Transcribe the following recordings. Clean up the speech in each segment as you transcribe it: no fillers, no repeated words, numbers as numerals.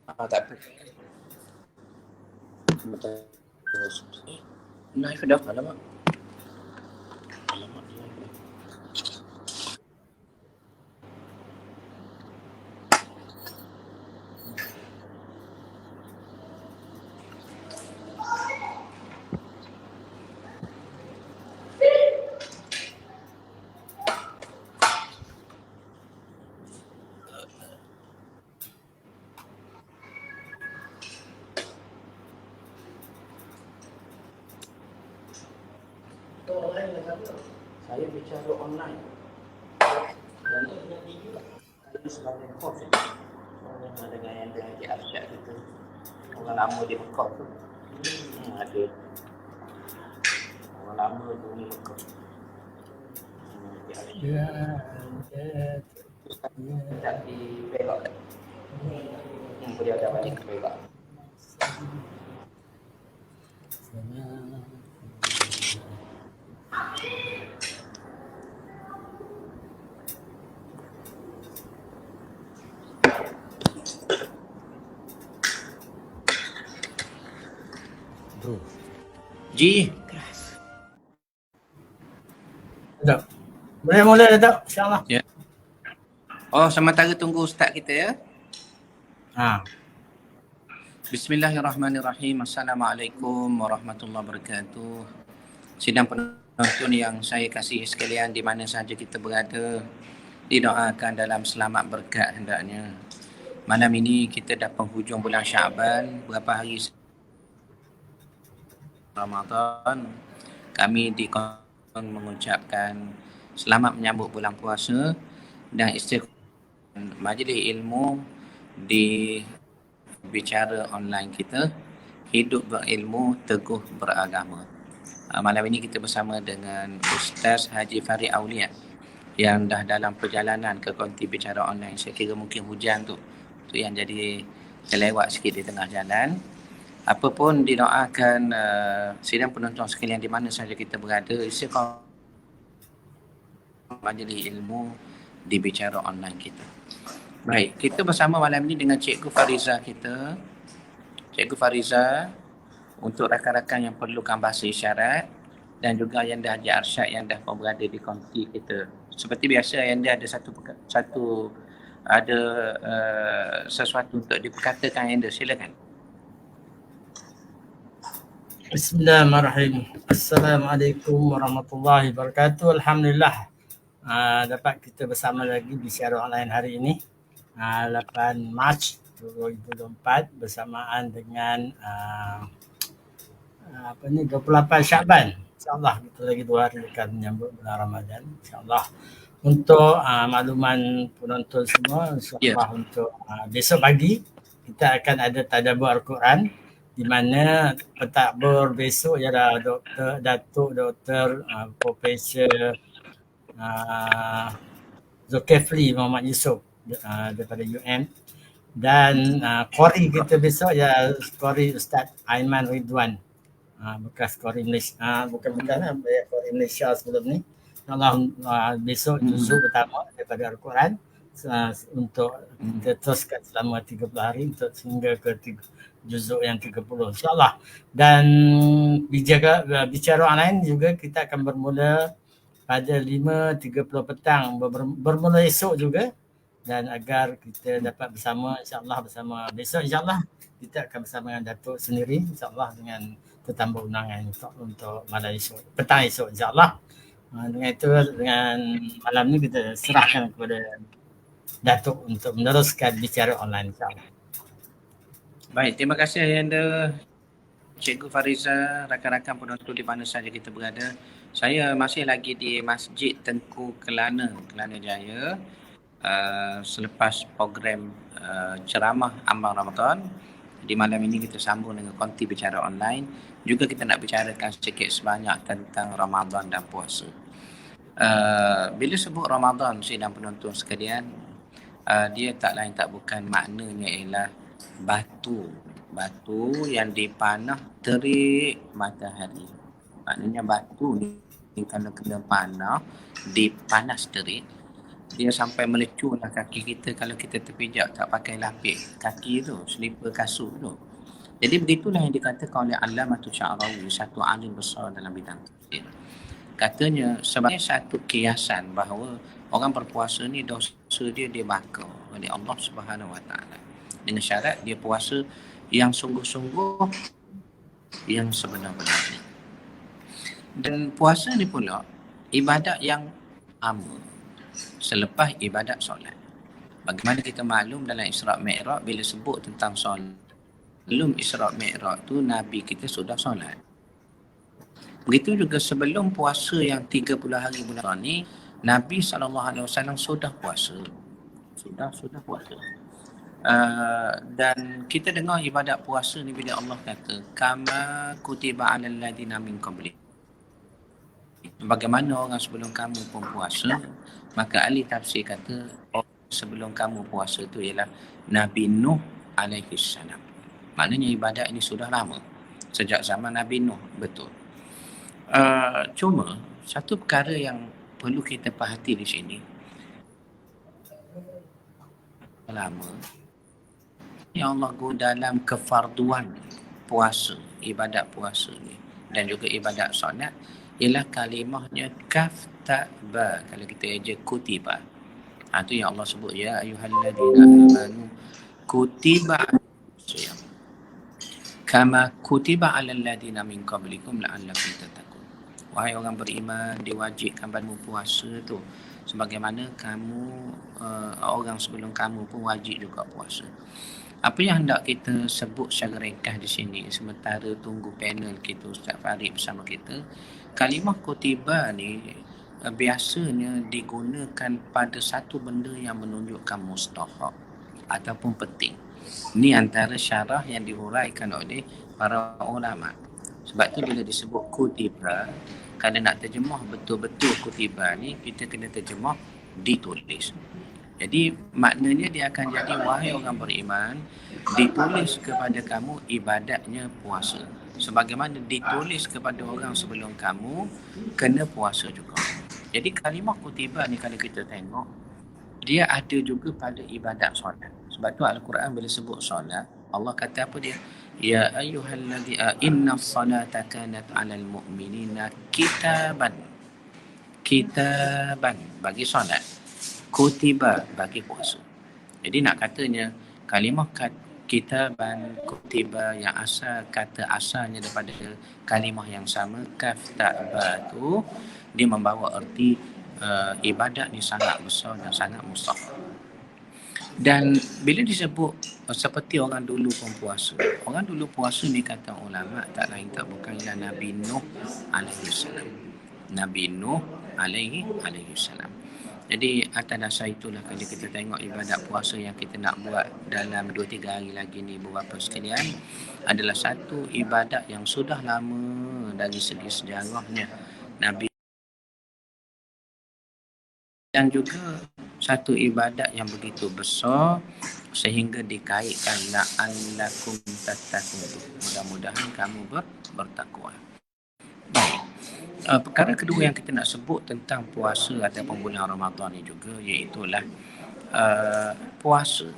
Tak apa. Terus. Live dah. Alamak. Alamak. Saya bicara online. Dan ini juga. Saya sebagai host. Dengan yang Haji Arsyad itu. Orang lama di Mekah tu. Ada. Orang lama tu di Mekah. Tak di Perak. Beliau dah balik ke Perak. Bro. Ji. Dah. Boleh mula dah, insya-Allah. Ya. Oh, sementara tunggu ustaz kita ya. Bismillahirrahmanirrahim. Assalamualaikum warahmatullahi wabarakatuh. Sidang penonton yang saya kasihi sekalian di mana sahaja kita berada, didoakan dalam selamat berkat hendaknya. Malam ini kita dah penghujung bulan Syaban, berapa hari Ramadan. Kami di mengucapkan selamat menyambut bulan puasa dan istiqamah majlis ilmu di bicara online kita, hidup berilmu, teguh beragama. Malam ini kita bersama dengan Ustaz Haji Farid Aulia yang dah dalam perjalanan ke konti bicara online. Saya kira mungkin hujan tu yang jadi terlewat sikit di tengah jalan. Apapun didoakan sidang penonton sekalian di mana sahaja kita berada, istiqamah majlis ilmu di bicara online kita. Baik, kita bersama malam ini dengan Cikgu Fariza kita. Cikgu Fariza, untuk rakan-rakan yang perlukan bahasa isyarat dan juga yang dah Haji Arsyad yang dah berada di konti kita. Seperti biasa yang dia ada sesuatu untuk diperkatakan yang dia. Silakan. Bismillahirrahmanirrahim. Assalamualaikum warahmatullahi wabarakatuh. Alhamdulillah dapat kita bersama lagi di siaran online hari ini, 8 Mac 2024 bersamaan dengan 28 Syaban. InsyaAllah kita lagi 2 hari akan menyambut bulan Ramadan. InsyaAllah untuk makluman penonton semua, insyaAllah untuk besok pagi kita akan ada tadabbur Al-Quran, di mana pentadbur besok ialah Dr. Profesor Zulkifli Muhammad Yusof daripada UM, dan qori kita besok ialah qori Ustaz Aiman Ridwan, bekas qori Malaysia, bukan qori Malaysia sebelum ni. InsyaAllah besok juzuk pertama daripada Al-Quran untuk kita teruskan selama 30 hari untuk sehingga ke juzuk yang 30, insyaAllah. Dan bicara online juga kita akan bermula pada 5.30 petang, bermula esok juga, dan agar kita dapat bersama insyaAllah bersama besok, insyaAllah kita akan bersama dengan Datuk sendiri, insyaAllah dengan tetamu undangan untuk malam esok, petang esok, insyaAllah. Dengan itu, dengan malam ni kita serahkan kepada Datuk untuk meneruskan bicara online, insyaAllah. Baik, terima kasih Ayanda Cikgu Fariza, rakan-rakan penonton di mana sahaja kita berada. Saya masih lagi di Masjid Tengku Kelana Jaya, selepas program ceramah Amal Ramadan. Di malam ini kita sambung dengan konti bicara online. Juga kita nak bicarakan sedikit sebanyak tentang Ramadan dan puasa. Bila sebut Ramadan, sidang penonton sekalian, dia tak lain tak bukan maknanya ialah batu yang dipanah terik matahari. Maknanya batu ni kalau kena panah dipanas terik, dia sampai melecuh lah kaki kita kalau kita terpijak tak pakai lapik kaki tu, selipar kasut tu. Jadi begitulah yang dikatakan oleh Allamatul Sya'rawi, satu alim besar dalam bidang tafsir. Katanya sebagai satu kiasan bahawa orang berpuasa ni dosa dia bakar oleh Allah Subhanahu Wa Taala. Dengan syarat dia puasa yang sungguh-sungguh, yang sebenar-benarnya. Dan puasa ni pula ibadat yang lama selepas ibadat solat. Bagaimana kita maklum dalam Isra' Mi'raj, bila sebut tentang solat, sebelum Isra' Mi'raj tu Nabi kita sudah solat. Begitu juga sebelum puasa yang 30 hari bulan ni, Nabi SAW sudah puasa. Sudah puasa. Dan kita dengar ibadat puasa ni bila Allah kata kama kutiba alal ladina min qabli, bagaimana orang sebelum kamu pun puasa, maka ahli tafsir kata orang sebelum kamu puasa tu ialah Nabi Nuh alaihi salam. Maknanya ibadat ini sudah lama, sejak zaman Nabi Nuh, betul. Cuma satu perkara yang perlu kita perhati di sini, lama yang Allah guna dalam kefarduan puasa, ibadat puasa ni dan juga ibadat solat ialah kalimahnya kaf ta ba. Kalau kita eja kutiba, tu yang Allah sebut ya ayyuhalladzina amanu kutiba siyam kama kutiba alal ladzina min qablikum la'allakum tattaqun. Wahai orang beriman, diwajibkan padamu puasa tu sebagaimana kamu orang sebelum kamu pun wajib juga puasa. Apa yang hendak kita sebut secara ringkas di sini sementara tunggu panel kita Ustaz Farid bersama kita, kalimah kutiba ni biasanya digunakan pada satu benda yang menunjukkan mustahab ataupun penting. Ini antara syarah yang dihuraikan oleh para ulama. Sebab tu bila disebut kutiba, kalau nak terjemah betul-betul kutiba ni, kita kena terjemah ditulis. Jadi maknanya dia akan jadi wahai orang beriman, ditulis kepada kamu ibadatnya puasa. Sebagaimana ditulis kepada orang sebelum kamu kena puasa juga. Jadi kalimah kutiba ni kalau kita tengok, dia ada juga pada ibadat solat. Sebab tu Al-Quran bila sebut solat, Allah kata apa dia? Ya ayyuhalladzi inna salata kanat 'alal mu'minina kitaban. Kitaban bagi solat, kutiba bagi puasa. Jadi nak katanya kalimah kitaban, kutiba yang asal kata asalnya daripada kalimah yang sama kaf ta ba tu, dia membawa erti ibadat ni sangat besar dan sangat mustahab. Dan bila disebut seperti orang dulu pun puasa, orang dulu puasa ni kata ulama tak lain tak bukan ialah Nabi Nuh alaihi salam. Nabi Nuh alaihi salam. Jadi atas dasar itulah kalau kita tengok ibadat puasa yang kita nak buat dalam 2-3 hari lagi ni beberapa sekalian adalah satu ibadat yang sudah lama dari segi sejarahnya Nabi, dan juga satu ibadat yang begitu besar sehingga dikaitkan la'allakum tattaqun. Mudah-mudahan kamu bertakwa. Baik. Perkara kedua yang kita nak sebut tentang puasa ataupun bulan Ramadan ni juga iaitulah puasa.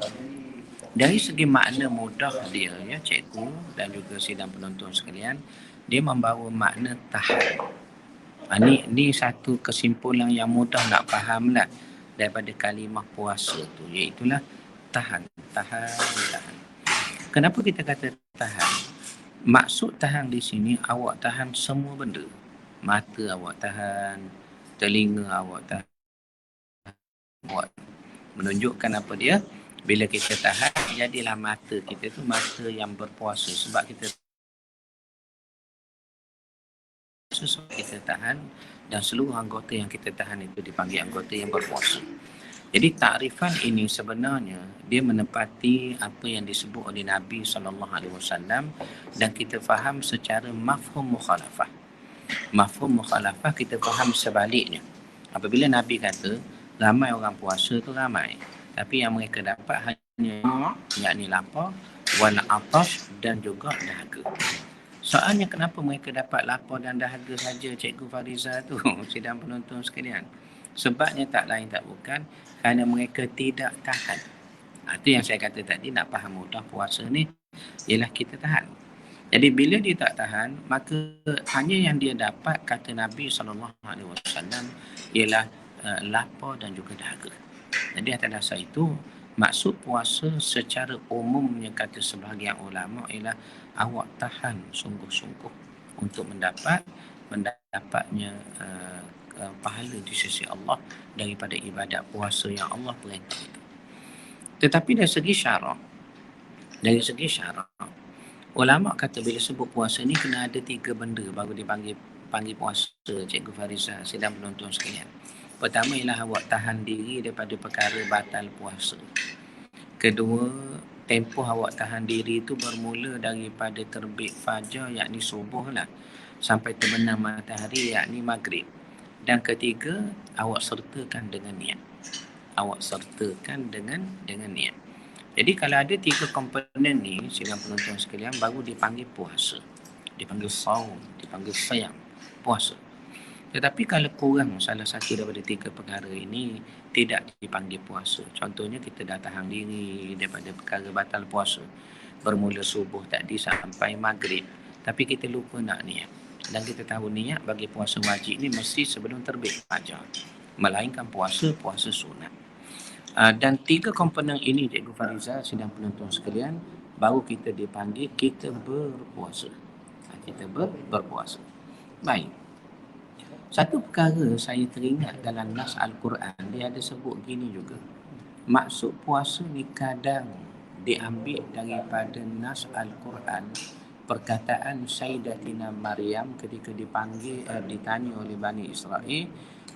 Dari segi makna mudah dia ya cikgu dan juga sidang penonton sekalian, dia membawa makna tahan. Ni satu kesimpulan yang mudah nak faham lah daripada kalimah puasa tu, iaitulah tahan. Kenapa kita kata tahan? Maksud tahan di sini awak tahan semua benda. Mata awak tahan, telinga awak tahan. Awak menunjukkan apa dia? Bila kita tahan, jadilah mata kita tu mata yang berpuasa sebab kita tahan, dan seluruh anggota yang kita tahan itu dipanggil anggota yang berpuasa. Jadi takrifan ini sebenarnya dia menepati apa yang disebut oleh Nabi SAW dan kita faham secara mafhum mukhalafah. Mafhum mukhalafah kita faham sebaliknya. Apabila Nabi kata ramai orang puasa tu ramai, tapi yang mereka dapat hanya yakni lapar, wal atash dan juga dahaga. Soalnya kenapa mereka dapat lapar dan dahaga saja Cikgu Fariza tu, sidang penonton sekalian? Sebabnya tak lain tak bukan kerana mereka tidak tahan. Itu yang saya kata tadi, nak faham mudah puasa ni ialah kita tahan. Jadi bila dia tak tahan, maka hanya yang dia dapat, kata Nabi SAW, ialah lapar dan juga dahaga. Jadi atas dasar itu, maksud puasa secara umumnya kata sebahagian ulama ialah awak tahan sungguh-sungguh untuk mendapatnya pahala di sisi Allah daripada ibadat puasa yang Allah perintah itu. Tetapi dari segi syarak, ulama kata bila sebut puasa ni kena ada 3 benda baru dipanggil puasa, Cikgu Fariza, sedang penonton sekalian. Pertama ialah awak tahan diri daripada perkara batal puasa. Kedua, tempoh awak tahan diri itu bermula daripada terbit fajar, yakni subuh lah, sampai terbenam matahari, yakni maghrib. Dan ketiga, awak sertakan dengan niat. Niat. Jadi kalau ada 3 komponen ni, sidang penonton sekalian, baru dipanggil puasa. Dipanggil saum, dipanggil sayang, puasa. Tetapi kalau kurang salah satu daripada 3 perkara ini, tidak dipanggil puasa. Contohnya kita dah tahan diri daripada perkara batal puasa, bermula subuh tadi sampai maghrib, tapi kita lupa nak niat. Dan kita tahu niat bagi puasa wajib ni mesti sebelum terbit fajar, melainkan puasa sunat. Dan 3 komponen ini, Cikgu Fariza, sedang penonton sekalian, baru kita dipanggil kita berpuasa. Kita berpuasa. Baik. Satu perkara saya teringat dalam nas Al-Quran, dia ada sebut gini juga. Maksud puasa ni kadang diambil daripada nas Al-Quran, perkataan Sayyidatina Maryam ketika ditanya oleh Bani Israel,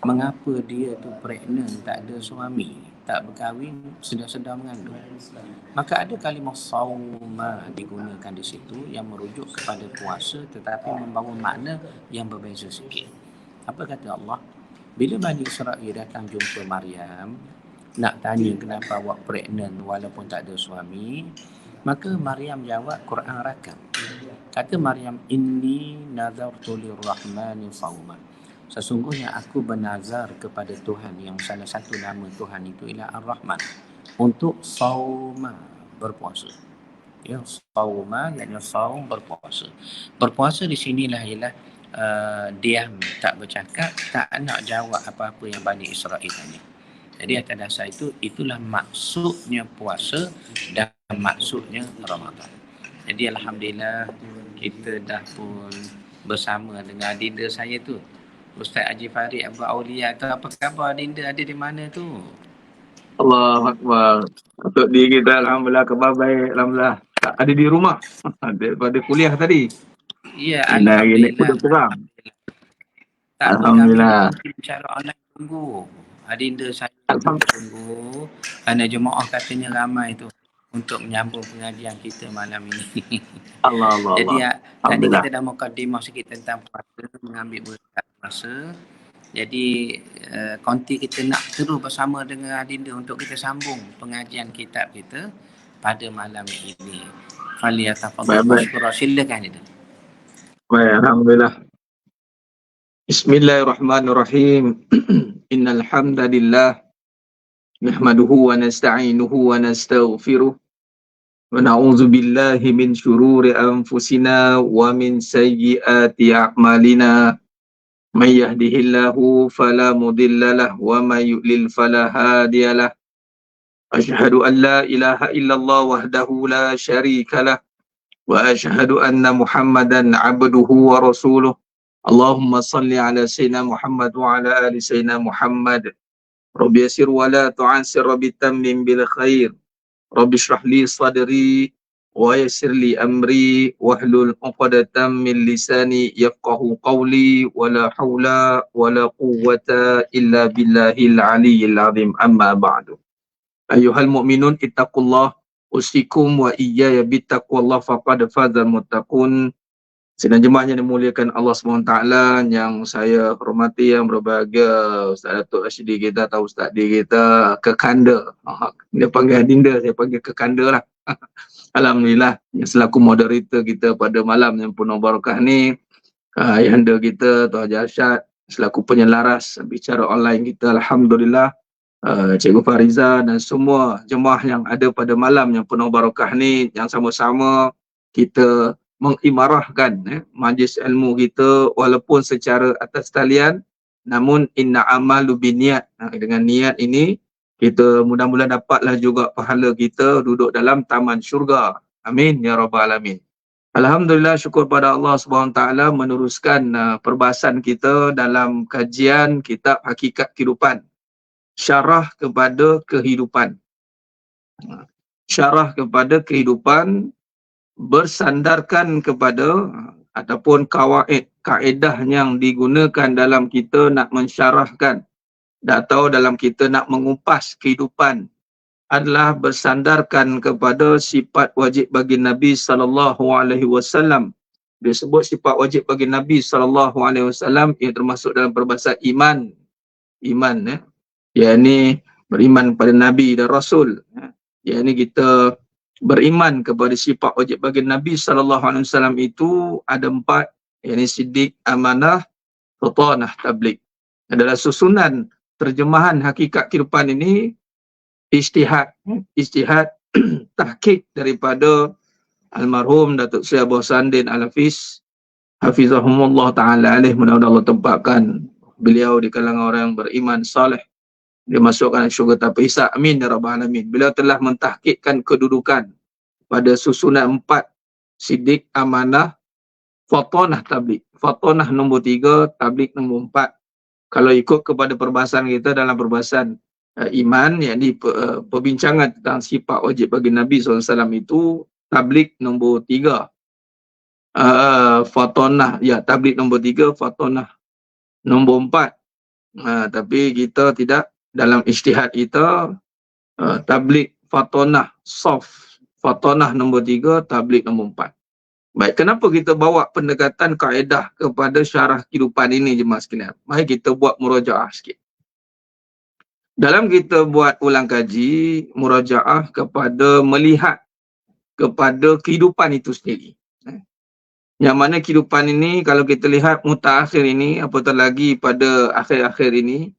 mengapa dia tu pregnant, tak ada suami, tak berkahwin, sedar-sedar mengandung. Maka ada kalimah sauma digunakan di situ yang merujuk kepada puasa, tetapi membawa makna yang berbeza sikit. Apa kata Allah? Bila Bani Israel datang jumpa Maryam, nak tanya kenapa awak pregnant walaupun tak ada suami, maka Maryam jawab Quran rakam. Kata Maryam, inni nazartu lirrahmani sawma. Sesungguhnya aku bernazar kepada Tuhan yang salah satu nama Tuhan itu ialah Ar-Rahman, untuk sawma, berpuasa. Ya, sawma yakni saum, berpuasa. Berpuasa di sinilah ialah diam, tak bercakap, tak nak jawab apa-apa yang Bani Israel tanya. Jadi atas dasar itu, itulah maksudnya puasa dan maksudnya Ramadan. Jadi Alhamdulillah, kita dah pun bersama dengan adinda saya tu, Ustaz Haji Farid Abu Aulia tu. Apa khabar adinda, ada di mana tu? Allah Akbar. Untuk diri kita, Alhamdulillah, khabar baik. Alhamdulillah. Tak ada di rumah daripada kuliah tadi. Ya, Alhamdulillah. Alhamdulillah. Alhamdulillah. Kami bicara online tunggu. Adinda saya tunggu. Kerana jemaah katanya ramai tu untuk menyambung pengajian kita malam ini. Allah. Jadi tadi kita dah mukadimah sikit tentang puasa, mengambil berkat puasa. Jadi konti kita nak terus bersama dengan adinda untuk kita sambung pengajian kitab kita pada malam ini. Faliyatafadhal mashkura. Silakan itu. Baik, alhamdulillah. Bismillahirrahmanirrahim. Innal hamdalillah nahmaduhu wa nasta'inuhu wa nastaghfiruh wa na'udzu billahi min shururi anfusina wa min sayyiati a'malina. May yahdihillahu fala mudhillalah wa may yudlil fala hadiyalah. Asyhadu an la ilaha illallah wahdahu la syarikalah wa asyhadu anna Muhammadan abduhu wa rasuluh. Allahumma salli ala sayyidina Muhammad wa ala ali sayyidina Muhammad. Rabbi yasir wa la tu'ansir, Rabbi tammim bil khair. Rabbi shrah li sadri wa yassir li amri wahlul 'uqdatam min lisani yafqahu qawli wa la haula wa la quwwata illa billahil aliyyil azim. Amma ba'du. Ayyuhal mu'minun ittaqullah usikum wa iyaya bittaqwallah faqad fazal muttaqun. Sidang jemaah yang dimuliakan Allah SWT, yang saya hormati, yang berbahagia Ustaz Datuk Rashidi kita atau Ustaz D kita, Kekanda. Dia panggil adinda, saya panggil Kekanda lah. Alhamdulillah, yang selaku moderator kita pada malam yang penuh barakah ni, ayahanda kita Tuan Haji Arsyad, selaku penyelaras bicara online kita. Alhamdulillah, Cikgu Fariza dan semua jemaah yang ada pada malam yang penuh barakah ni, yang sama-sama kita mengimarahkan majlis ilmu kita walaupun secara atas talian, namun inna amalu biniat. Dengan niat ini kita mudah-mudahan dapatlah juga pahala kita duduk dalam taman syurga. Amin ya rabbal alamin. Alhamdulillah, syukur pada Allah SWT meneruskan perbahasan kita dalam kajian kitab Hakikat Kehidupan. Syarah kepada kehidupan. Syarah kepada kehidupan bersandarkan kepada ataupun kaedah yang digunakan dalam kita nak mensyarahkan atau dalam kita nak mengupas kehidupan adalah bersandarkan kepada sifat wajib bagi Nabi SAW. Dia sebut sifat wajib bagi Nabi SAW yang termasuk dalam perbahasan iman. Iman, yakni beriman pada Nabi dan Rasul. Yakni kita beriman kepada sifat wajib bagi Nabi SAW itu ada 4, yakni siddiq, amanah, fatanah, tabligh. Adalah susunan terjemahan hakikat kehidupan ini ijtihad tahqiq daripada almarhum Datuk Seri Abdul Sandin Al-Hafiz hafizahumullah taala alaih. Mudah-mudahan Allah tempatkan beliau di kalangan orang yang beriman saleh, dimasukkan syurga tanpa hisab. Amin ya rabbal alamin. Beliau telah mentahqiqkan kedudukan pada susunan 4, siddiq, amanah, fatanah, tabligh. Fatanah nombor 3, tabligh nombor 4. Kalau ikut kepada perbahasan kita dalam perbahasan iman, yakni perbincangan tentang sifat wajib bagi Nabi SAW itu, tabligh nombor 3, fatanah, ya tabligh nombor 3, fatanah nombor 4. Tapi kita tidak, dalam ijtihad kita, tabligh, fatanah, soft, fatanah nombor 3, tabligh nombor 4. Baik, kenapa kita bawa pendekatan kaedah kepada syarah kehidupan ini jemaah sekalian? Mari kita buat murajaah sikit. Dalam kita buat ulang kaji, murajaah kepada melihat kepada kehidupan itu sendiri. Yang mana kehidupan ini, kalau kita lihat mutaakhir ini, apatah lagi pada akhir-akhir ini,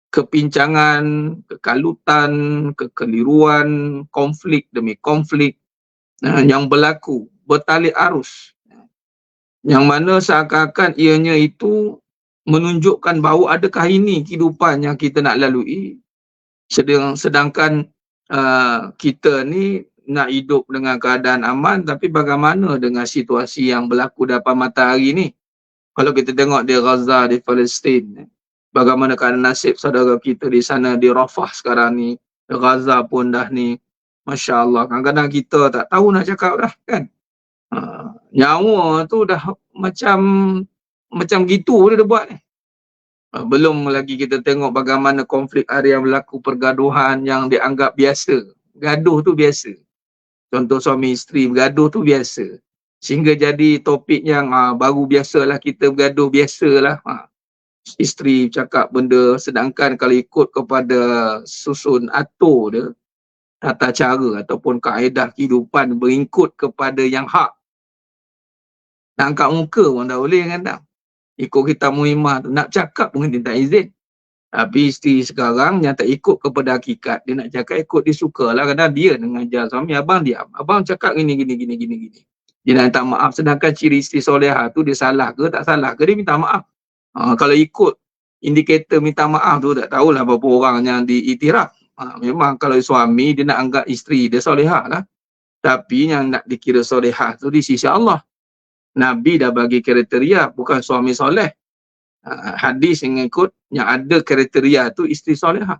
kepincangan, kekalutan, kekeliruan, konflik demi konflik yang berlaku, bertalik arus, yang mana seakan-akan ianya itu menunjukkan bahawa adakah ini kehidupan yang kita nak lalui, sedangkan kita ni nak hidup dengan keadaan aman, tapi bagaimana dengan situasi yang berlaku depan matahari ni? Kalau kita tengok di Gaza, di Palestin, bagaimana keadaan nasib saudara kita di sana, di Rafah sekarang ni, di Gaza pun dah ni, Masya Allah, kadang-kadang kita tak tahu nak cakap dah kan. Nyawa tu dah macam gitu dia buat ni. Belum lagi kita tengok bagaimana konflik area yang berlaku, pergaduhan yang dianggap biasa. Gaduh tu biasa. Contoh suami isteri bergaduh tu biasa. Sehingga jadi topik yang baru biasalah kita bergaduh, biasalah. Isteri cakap benda, sedangkan kalau ikut kepada susun atur dia, tata cara ataupun kaedah kehidupan beringkut kepada yang hak, nak angkat muka pun tak boleh kadang. Ikut kitab muhimmah tu, nak cakap pun dia tak izin. Tapi isteri sekarang yang tak ikut kepada hakikat, dia nak cakap ikut dia suka lah. Kadang dia dengan ajar suami, abang diam, abang cakap gini. Dia nak minta maaf, sedangkan ciri isteri solehah tu dia salah ke tak salah ke, dia minta maaf. Kalau ikut indikator minta maaf tu, tak tahulah berapa orang yang diiktiraf. Memang kalau suami dia nak anggap isteri dia solehah lah. Tapi yang nak dikira solehah tu di sisi Allah. Nabi dah bagi kriteria, bukan suami soleh. Hadis yang ikut yang ada kriteria tu isteri solehah.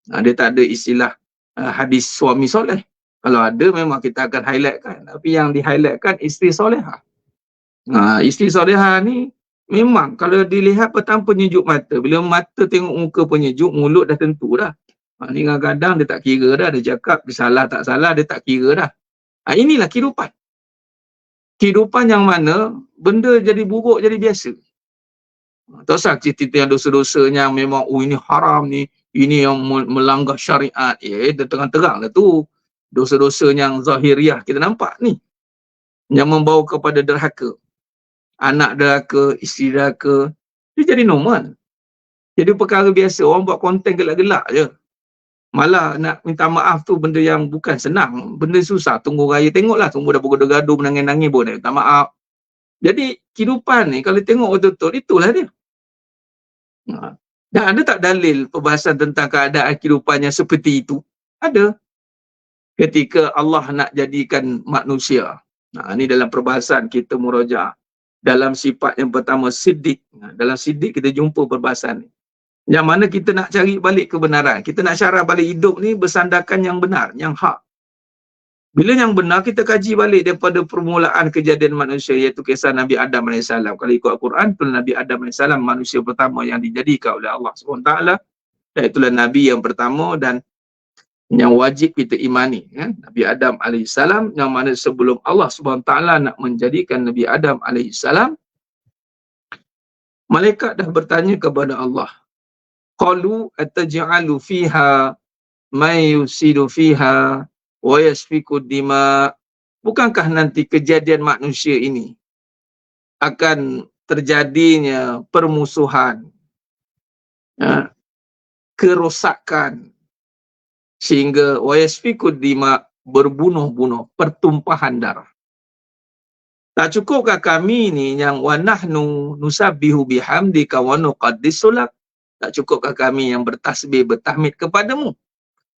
Dia tak ada istilah hadis suami soleh. Kalau ada memang kita akan highlightkan. Tapi yang di-highlightkan isteri solehah. Isteri solehah ni memang kalau dilihat petang penyejuk mata. Bila mata tengok muka penyejuk, mulut dah tentu dah. Ni kadang-kadang dia tak kira dah. Dia cakap dia salah tak salah, dia tak kira dah. Inilah kehidupan. Kehidupan yang mana benda jadi buruk, jadi biasa. Tak usah cerita yang dosa-dosa yang memang ini haram ni, ini yang melanggar syariat. Dia terang-terang lah tu. Dosa-dosa yang zahiriah kita nampak ni. Yang membawa kepada derhaka. Anak derhaka, isteri derhaka, Dia jadi normal. Jadi perkara biasa, orang buat konten gelak-gelak je. Malah nak minta maaf tu benda yang bukan senang, benda susah. Tunggu raya, tengoklah, tunggu dah bergaduh-gaduh, menangis-nangis pun nak minta maaf. Jadi kehidupan ni kalau tengok betul-betul, itulah dia. Dan ada tak dalil perbahasan tentang keadaan kehidupannya seperti itu? Ada. Ketika Allah nak jadikan manusia. Ini dalam perbahasan kita murajaah. Dalam sifat yang pertama, siddiq. Dalam siddiq kita jumpa perbahasan ni. Yang mana kita nak cari balik kebenaran. Kita nak syarah balik hidup ni bersandarkan yang benar, yang hak. Bila yang benar, kita kaji balik daripada permulaan kejadian manusia, iaitu kisah Nabi Adam AS. Kalau ikut Al-Quran, itulah Nabi Adam AS, manusia pertama yang dijadikan oleh Allah SWT. Dan itulah Nabi yang pertama dan yang wajib kita imani. Nabi Adam AS, yang mana sebelum Allah SWT nak menjadikan Nabi Adam AS, malaikat dah bertanya kepada Allah. Qalu ataj'alu fiha may yusidu fiha wa yasfiku dima. Bukankah nanti kejadian manusia ini akan terjadinya permusuhan, kerosakan, sehingga wa yasfiku dima, berbunuh-bunuh, pertumpahan darah. Tak cukupkah kami ni yang wa nahnu nusabbihu bihamdika wa nuqaddisu lak? Tak cukupkah kami yang bertasbih, bertahmid kepadamu?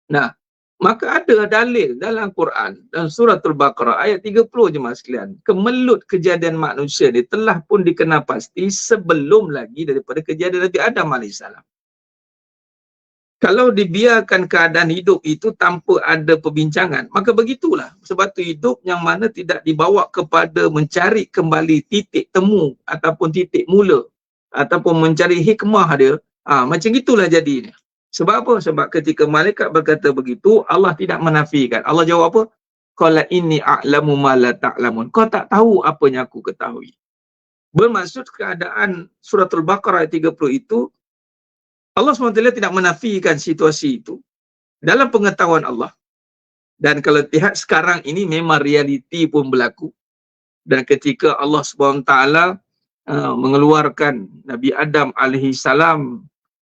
Nah, maka ada dalil dalam Quran dan suratul Baqarah ayat 30 jemaah sekalian. Kemelut kejadian manusia ni telah pun dikenal pasti sebelum lagi daripada kejadian Nabi Adam AS. Kalau dibiarkan keadaan hidup itu tanpa ada perbincangan, maka begitulah. Sebab tu hidup yang mana tidak dibawa kepada mencari kembali titik temu ataupun titik mula ataupun mencari hikmah dia, macam itulah jadinya. Sebab apa? Sebab ketika malaikat berkata begitu, Allah tidak menafikan. Allah jawab apa? Qala inni a'lamu ma la ta'lamun. Kau tak tahu apa yang aku ketahui. Bermaksud keadaan suratul Baqarah ayat 30 itu, Allah SWT tidak menafikan situasi itu dalam pengetahuan Allah. Dan kalau lihat sekarang ini memang realiti pun berlaku. Dan ketika Allah SWT mengeluarkan Nabi Adam AS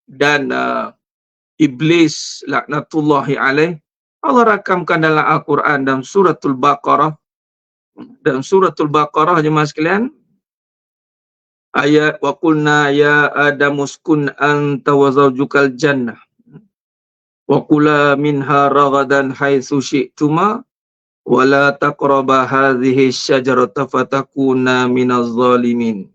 dan Iblis laknatullahi alaih, Allah rakamkan dalam Al-Quran dalam suratul Baqarah. Dalam suratul Baqarah jemaah sekalian, ayat wa qulna ya adamu uskun anta wa zawjukal jannah wa kula minha ragadan haitsu syi'tuma wa la taqraba hadhihi syajarata fatakuna minaz zalimin.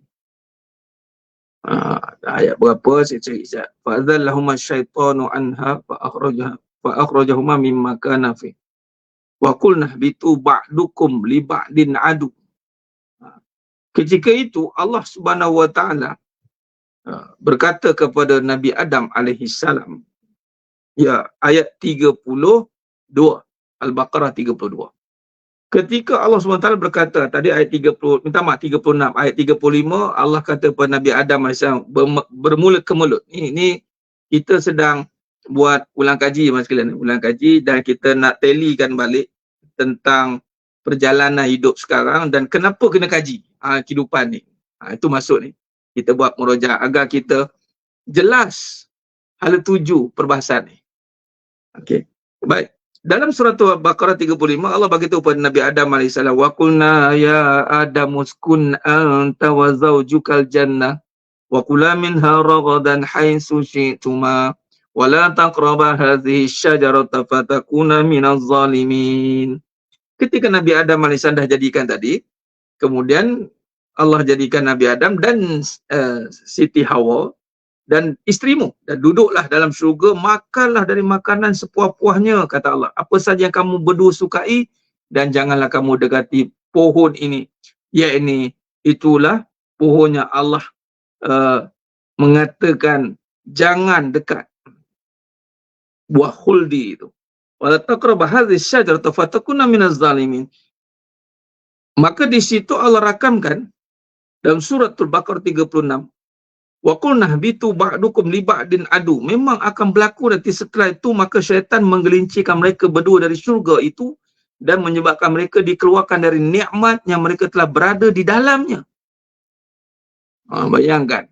Ayat berapa saya cari sekejap. Fa'adzallahuma syaitanu anha fa'akhrajahuma mimma kana fi wa qulna bitu ba'dukum li ba'din adu. Ketika itu Allah Subhanahu wa taala berkata kepada Nabi Adam AS, ya, ayat 32 Al-Baqarah 32. Ketika Allah SWT berkata, tadi ayat 30, minta maaf 36, ayat 35, Allah kata kepada Nabi Adam AS, bermula ke mulut. Ini kita sedang buat ulang kaji, mas sekalian, ulang kaji, dan kita nak talikan balik tentang perjalanan hidup sekarang dan kenapa kena kaji kehidupan ni. Itu maksud ni. Kita buat murojaah agar kita jelas hala tuju perbahasan ni. Okey. Baik. Dalam surah Al-Baqarah 35, Allah beritahu kepada Nabi Adam AS, wa qulna ya Adam uskun anta wa zawjukal jannah wa kula minha ragadan haitsu syi'tuma wa la taqraba hadhihi syajarata fatakuna minaz zalimin. Ketika Nabi Adam AS dah jadikan tadi, kemudian Allah jadikan Nabi Adam dan Siti Hawa dan isterimu, dan duduklah dalam syurga, makanlah dari makanan sepuas-puasnya, kata Allah. Apa saja yang kamu berdua sukai, dan janganlah kamu dekati pohon ini. Yakni itulah pohonnya Allah mengatakan jangan dekat buah khuldi itu. Wala taqrabu hadhihi syajarata fatakuna minaz zalimin. Maka di situ Allah rakamkan dalam suratul Baqarah 36, wa qulna bitu ba'dukum li ba'din adu. Memang akan berlaku nanti setelah itu, maka syaitan menggelincirkan mereka berdua dari syurga itu dan menyebabkan mereka dikeluarkan dari nikmat yang mereka telah berada di dalamnya. Bayangkan.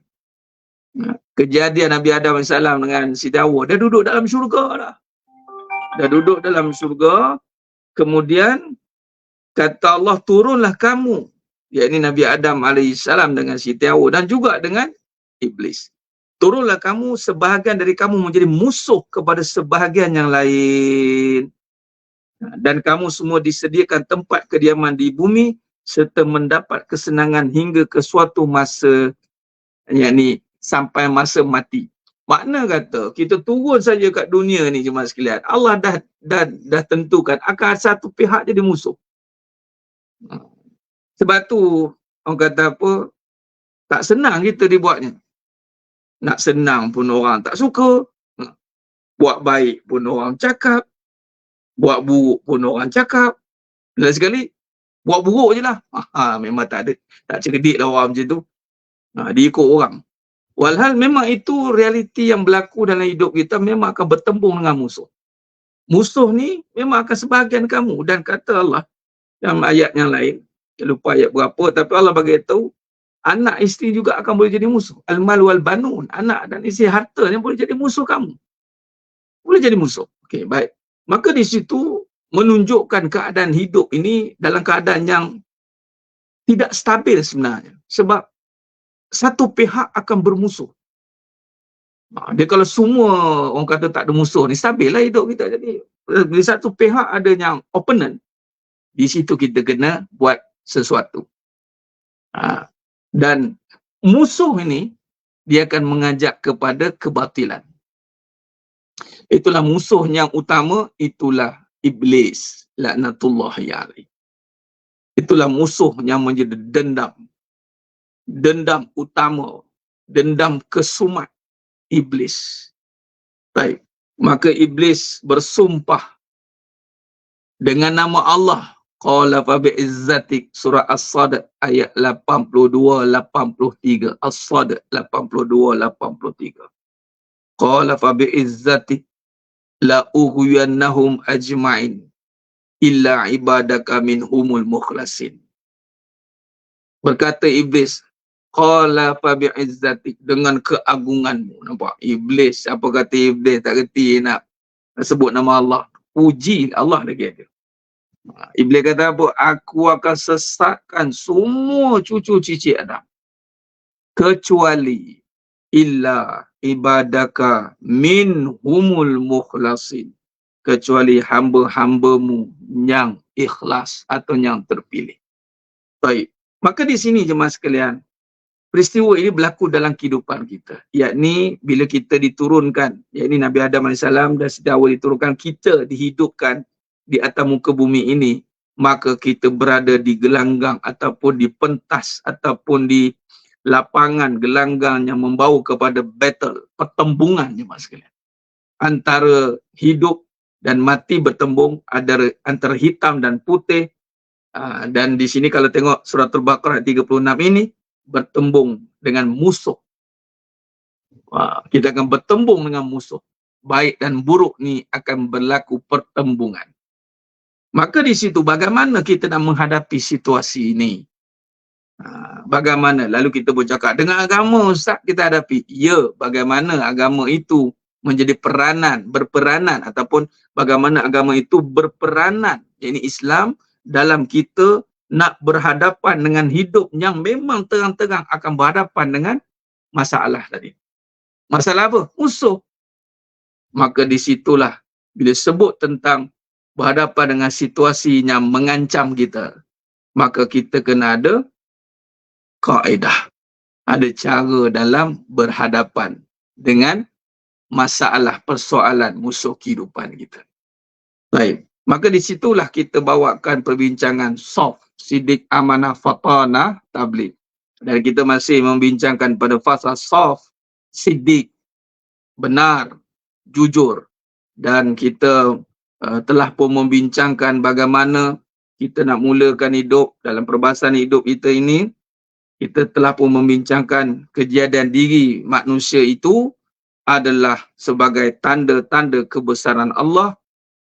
Kejadian Nabi Adam AS dengan Siti Hawa, dia duduk dalam syurga dah. Dah duduk dalam syurga, kemudian kata Allah, turunlah kamu, yakni Nabi Adam AS dengan Siti Hawa dan juga dengan Iblis. Turunlah kamu, sebahagian dari kamu menjadi musuh kepada sebahagian yang lain. Dan kamu semua disediakan tempat kediaman di bumi serta mendapat kesenangan hingga ke suatu masa, yakni sampai masa mati. Makna kata, kita turun saja kat dunia ni jemaah sekalian, Allah dah tentukan akan satu pihak jadi musuh. Sebab tu orang kata apa, tak senang kita dibuatnya. Nak senang pun orang tak suka, buat baik pun orang cakap, buat buruk pun orang cakap. Dan sekali buat buruk je lah, memang tak cerdik lah orang macam tu, diikut orang. Walhal memang itu realiti yang berlaku dalam hidup kita, memang akan bertembung dengan musuh. Musuh ni memang akan sebahagian kamu. Dan kata Allah dalam ayat yang lain, saya lupa ayat berapa, tapi Allah bagi tahu anak isteri juga akan boleh jadi musuh. Al-mal wal banun, anak dan isteri, harta yang boleh jadi musuh kamu. Boleh jadi musuh. Okey, baik. Maka di situ menunjukkan keadaan hidup ini dalam keadaan yang tidak stabil sebenarnya. Sebab satu pihak akan bermusuh. Dia kalau semua orang kata tak ada musuh ni, stabil lah hidup kita. Jadi di satu pihak ada yang opponent, di situ kita kena buat sesuatu. Dan musuh ini dia akan mengajak kepada kebatilan. Itulah musuh yang utama, itulah Iblis, laknatullahi alaih. Itulah musuh yang menjadi dendam utama, dendam kesumat Iblis. Baik, maka Iblis bersumpah dengan nama Allah. Qala fa bi'izzatik, surah As-Sad ayat 82-83. As-Sad 82-83. Qala fa bi'izzatik la ughwiyannahum ajma'in illa ibadaka minhumul mukhlasin. Berkata Iblis, qala fa bi'izzatik, dengan keagunganmu. Nampak? Iblis, apa kata Iblis, tak kerti nak sebut nama Allah. Puji Allah lagi ada. Iblis kata apa? Aku akan sesatkan semua cucu cicit Adam, kecuali illa ibadaka minhumul mukhlasin, kecuali hamba-hambamu yang ikhlas atau yang terpilih. Baik. Maka di sini jemaah sekalian, peristiwa ini berlaku dalam kehidupan kita. Yakni bila kita diturunkan, yakni Nabi Adam AS dan Siti Hawa diturunkan, kita dihidupkan di atas muka bumi ini, maka kita berada di gelanggang ataupun di pentas ataupun di lapangan gelanggang yang membawa kepada battle, pertembungan jemaah sekalian. Antara hidup dan mati bertembung, antara hitam dan putih. Dan di sini kalau tengok surah Al-Baqarah 36 ini, bertembung dengan musuh. Kita akan bertembung dengan musuh. Baik dan buruk ni akan berlaku pertembungan. Maka di situ bagaimana kita nak menghadapi situasi ini? Bagaimana? Lalu kita bercakap, dengan agama Ustaz kita hadapi. Ya, bagaimana agama itu menjadi berperanan ataupun bagaimana agama itu berperanan, yakni Islam, dalam kita nak berhadapan dengan hidup yang memang terang-terang akan berhadapan dengan masalah tadi. Masalah apa? Musuh. Maka disitulah bila sebut tentang berhadapan dengan situasi yang mengancam kita, maka kita kena ada kaedah, ada cara dalam berhadapan dengan masalah persoalan musuh kehidupan kita. Baik, maka disitulah kita bawakan perbincangan soft, sidik, amanah, fatanah, tabligh. Dan kita masih membincangkan pada fasa soft, sidik, benar, jujur. Dan kita telah pun membincangkan bagaimana kita nak mulakan hidup dalam perbahasan hidup kita ini. Kita telah pun membincangkan kejadian diri manusia itu adalah sebagai tanda-tanda kebesaran Allah.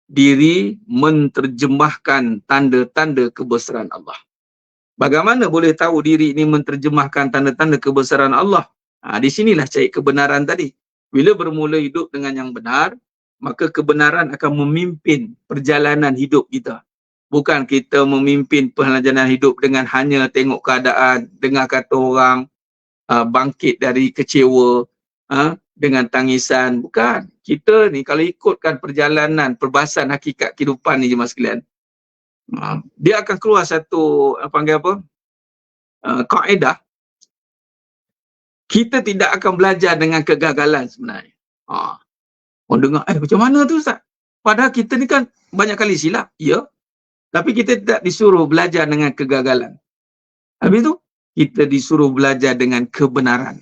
Diri menterjemahkan tanda-tanda kebesaran Allah. Bagaimana boleh tahu diri ini menterjemahkan tanda-tanda kebesaran Allah? Di sinilah cari kebenaran tadi. Bila bermula hidup dengan yang benar, maka kebenaran akan memimpin perjalanan hidup kita. Bukan kita memimpin perjalanan hidup dengan hanya tengok keadaan, dengar kata orang, bangkit dari kecewa, dengan tangisan. Bukan. Kita ni kalau ikutkan perjalanan, perbahasan hakikat kehidupan ni jemaah sekalian, dia akan keluar satu, panggil apa? Kaedah. Kita tidak akan belajar dengan kegagalan sebenarnya. Orang dengar, macam mana tu Ustaz? Padahal kita ni kan banyak kali silap. Ya. Tapi kita tidak disuruh belajar dengan kegagalan. Habis tu, kita disuruh belajar dengan kebenaran.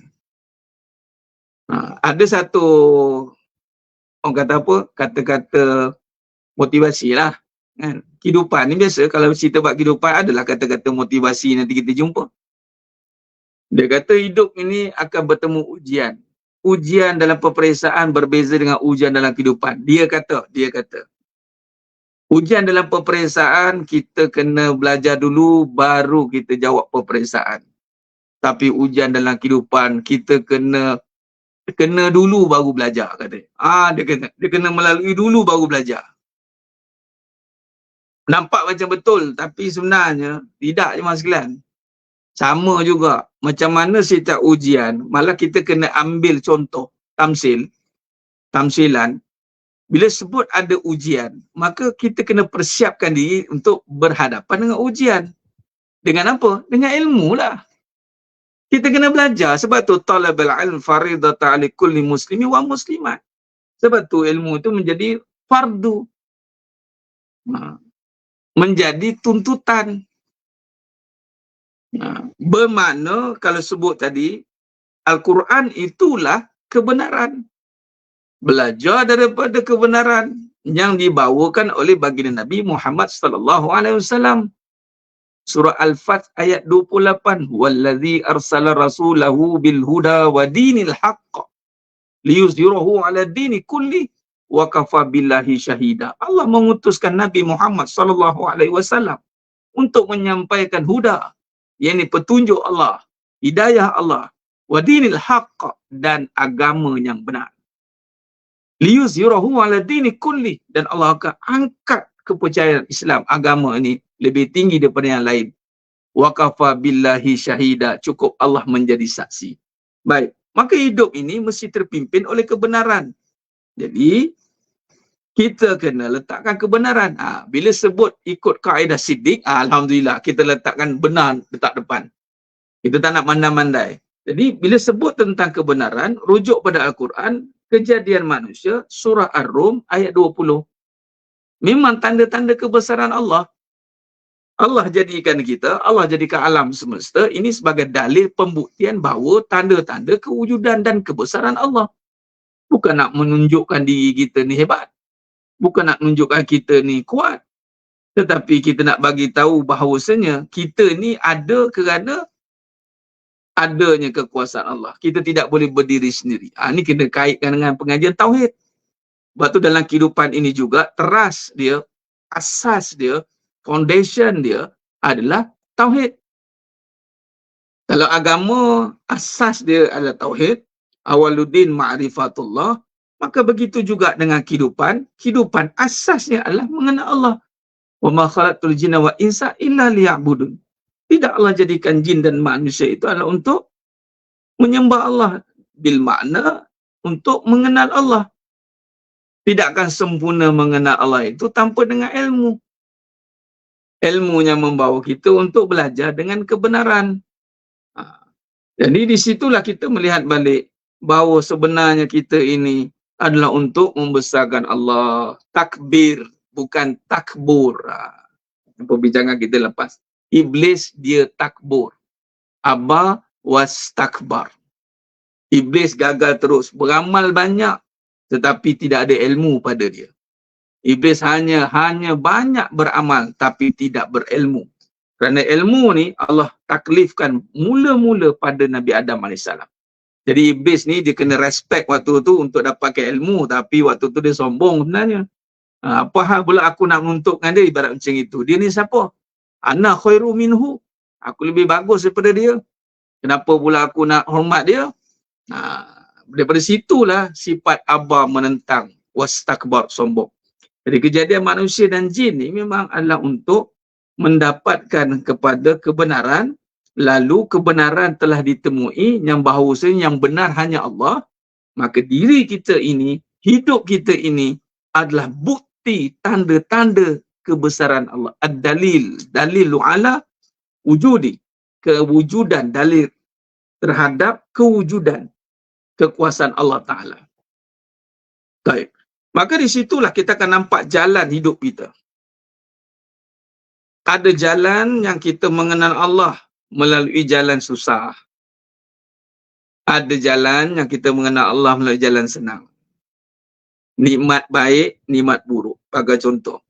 Ada satu, orang kata apa? Kata-kata motivasi lah. Kan? Kehidupan ni biasa, kalau cerita buat kehidupan, adalah kata-kata motivasi nanti kita jumpa. Dia kata hidup ini akan bertemu ujian. Ujian dalam peperiksaan berbeza dengan ujian dalam kehidupan. Dia kata. Ujian dalam peperiksaan, kita kena belajar dulu, baru kita jawab peperiksaan. Tapi ujian dalam kehidupan, kita kena dulu baru belajar, kata. Dia kena melalui dulu baru belajar. Nampak macam betul, tapi sebenarnya tidak je mas sekalian. Sama juga, macam mana setiap ujian, malah kita kena ambil contoh, tamsilan. Bila sebut ada ujian, maka kita kena persiapkan diri untuk berhadapan dengan ujian. Dengan apa? Dengan ilmu lah. Kita kena belajar. Sebab tu talabul ilm faridatan 'ala kulli muslimi wa muslimat. Sebab tu ilmu itu menjadi fardu. Menjadi tuntutan. Bermakna kalau sebut tadi, Al-Quran itulah kebenaran. Belajar daripada kebenaran yang dibawakan oleh baginda Nabi Muhammad sallallahu alaihi wasallam. Surah Al-Fath ayat 28. Wallazi arsala rasulahu bil huda wa dinil haqq liyuzhirahu ala dini kulli wa kafa billahi syahida. Allah mengutuskan Nabi Muhammad sallallahu alaihi wasallam untuk menyampaikan huda, yakni petunjuk Allah, hidayah Allah, wa dinil haqq, dan agama yang benar. Liyuzhirahu ala dini kulli, dan Allah akan angkat kepercayaan Islam, agama ini lebih tinggi daripada yang lain. Wa kafa billahi syahida, cukup Allah menjadi saksi. Baik, maka hidup ini mesti terpimpin oleh kebenaran. Jadi kita kena letakkan kebenaran. Bila sebut ikut kaedah siddiq, alhamdulillah kita letakkan benar letak depan. Kita tak nak mandai-mandai. Jadi bila sebut tentang kebenaran, rujuk pada Al-Quran, Kejadian Manusia, surah Ar-Rum ayat 20. Memang tanda-tanda kebesaran Allah. Allah jadikan kita, Allah jadikan alam semesta ini sebagai dalil pembuktian bahawa tanda-tanda kewujudan dan kebesaran Allah. Bukan nak menunjukkan diri kita ni hebat. Bukan nak menunjukkan kita ni kuat. Tetapi kita nak bagi tahu bahawasanya kita ni ada kerana adanya kekuasaan Allah. Kita tidak boleh berdiri sendiri. Ini kena kaitkan dengan pengajian Tauhid. Sebab tu dalam kehidupan ini juga, teras dia, asas dia, foundation dia adalah Tauhid. Kalau agama, asas dia adalah Tauhid, awaluddin ma'rifatullah, maka begitu juga dengan kehidupan. Kehidupan asasnya adalah mengenal Allah. Wa ma khalaqtul jinna wa insa illa liya'budun. Tidak Allah jadikan jin dan manusia itu adalah untuk menyembah Allah. Bil makna untuk mengenal Allah. Tidak akan sempurna mengenal Allah itu tanpa dengan ilmu. Ilmunya membawa kita untuk belajar dengan kebenaran. Jadi disitulah kita melihat balik bahawa sebenarnya kita ini adalah untuk membesarkan Allah. Takbir, bukan takbur. Perbincangan kita lepas. Iblis dia takbur. Aba was takbar. Iblis gagal terus. Beramal banyak. Tetapi tidak ada ilmu pada dia. Iblis hanya banyak beramal. Tapi tidak berilmu. Kerana ilmu ni Allah taklifkan mula-mula pada Nabi Adam AS. Jadi iblis ni dia kena respect waktu tu untuk dapatkan ilmu. Tapi waktu tu dia sombong sebenarnya. Apa hal pula aku nak menuntutkan dia ibarat macam itu. Dia ni siapa? Ana khairu minhu. Aku lebih bagus daripada dia. Kenapa pula aku nak hormat dia? Daripada situlah sifat aba menentang, wastakbar, sombong. Jadi kejadian manusia dan jin ni memang adalah untuk mendapatkan kepada kebenaran, lalu kebenaran telah ditemui yang bahawasanya yang benar hanya Allah, maka diri kita ini, hidup kita ini adalah bukti, tanda-tanda kebesaran Allah. Ad-dalil, dalilu ala wujudi, kewujudan, dalil terhadap kewujudan kekuasaan Allah Ta'ala. Baik. Maka di situlah kita akan nampak jalan hidup kita. Ada jalan yang kita mengenal Allah melalui jalan susah. Ada jalan yang kita mengenal Allah melalui jalan senang. Nikmat baik, nikmat buruk. Bagi contoh.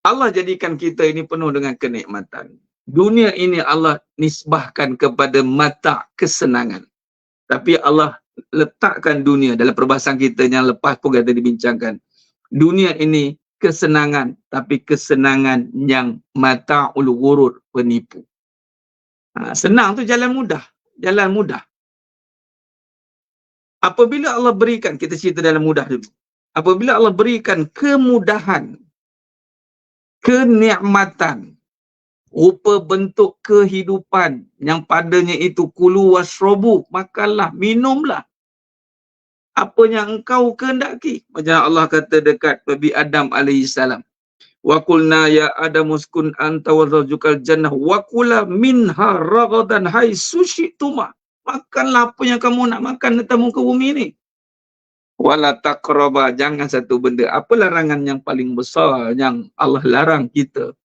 Allah jadikan kita ini penuh dengan kenikmatan. Dunia ini Allah nisbahkan kepada mata kesenangan. Tapi Allah letakkan dunia dalam perbahasan kita yang lepas pun kita dibincangkan. Dunia ini kesenangan, tapi kesenangan yang mata'ul ghurur, penipu. Senang tu jalan mudah. Jalan mudah. Apabila Allah berikan, kita cerita dalam mudah dulu. Apabila Allah berikan kemudahan, kenikmatan, rupa bentuk kehidupan yang padanya itu kulu wasrobu, makanlah, minumlah apa yang engkau kehendaki. Macam Allah kata dekat Nabi Adam alaihissalam, wa qulna ya Adam uskun anta wa zawjukal jannah wa kula minha ragadan haitsu syi'tuma. Makanlah apa yang kamu nak makan di muka bumi ni. Wala taqraba, jangan satu benda. Apa larangan yang paling besar yang Allah larang kita